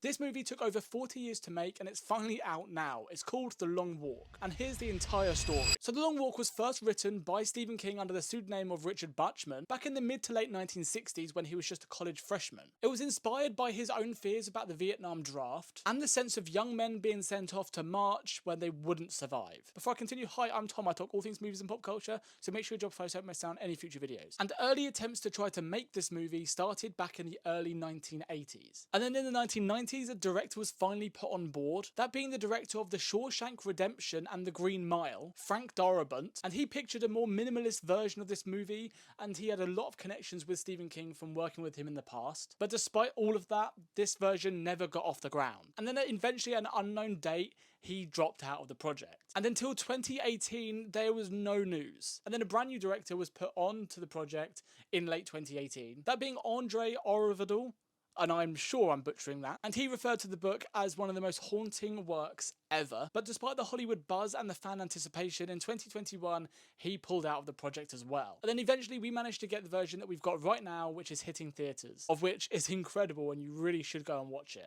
This movie took over 40 years to make and it's finally out now. It's called The Long Walk, and here's the entire story. So The Long Walk was first written by Stephen King under the pseudonym of Richard Bachman back in the mid to late 1960s when he was just a college freshman. It was inspired by his own fears about the Vietnam draft and the sense of young men being sent off to march when they wouldn't survive. Before I continue, hi, I'm Tom. I talk all things movies and pop culture, so make sure you drop a follow so you don't miss out on any future videos. And early attempts to try to make this movie started back in the early 1980s. And then in the 1990s, a director was finally put on board, that being the director of The Shawshank Redemption and The Green Mile, Frank Darabont, and he pictured a more minimalist version of this movie, and he had a lot of connections with Stephen King from working with him in the past. But despite all of that, this version never got off the ground. And then eventually at an unknown date, he dropped out of the project. And until 2018, there was no news. And then a brand new director was put on to the project in late 2018, that being Andre Aurovodel, and I'm sure I'm butchering that, and he referred to the book as one of the most haunting works ever. But despite the Hollywood buzz and the fan anticipation, in 2021, he pulled out of the project as well. And then eventually we managed to get the version that we've got right now, which is hitting theatres, of which is incredible and you really should go and watch it.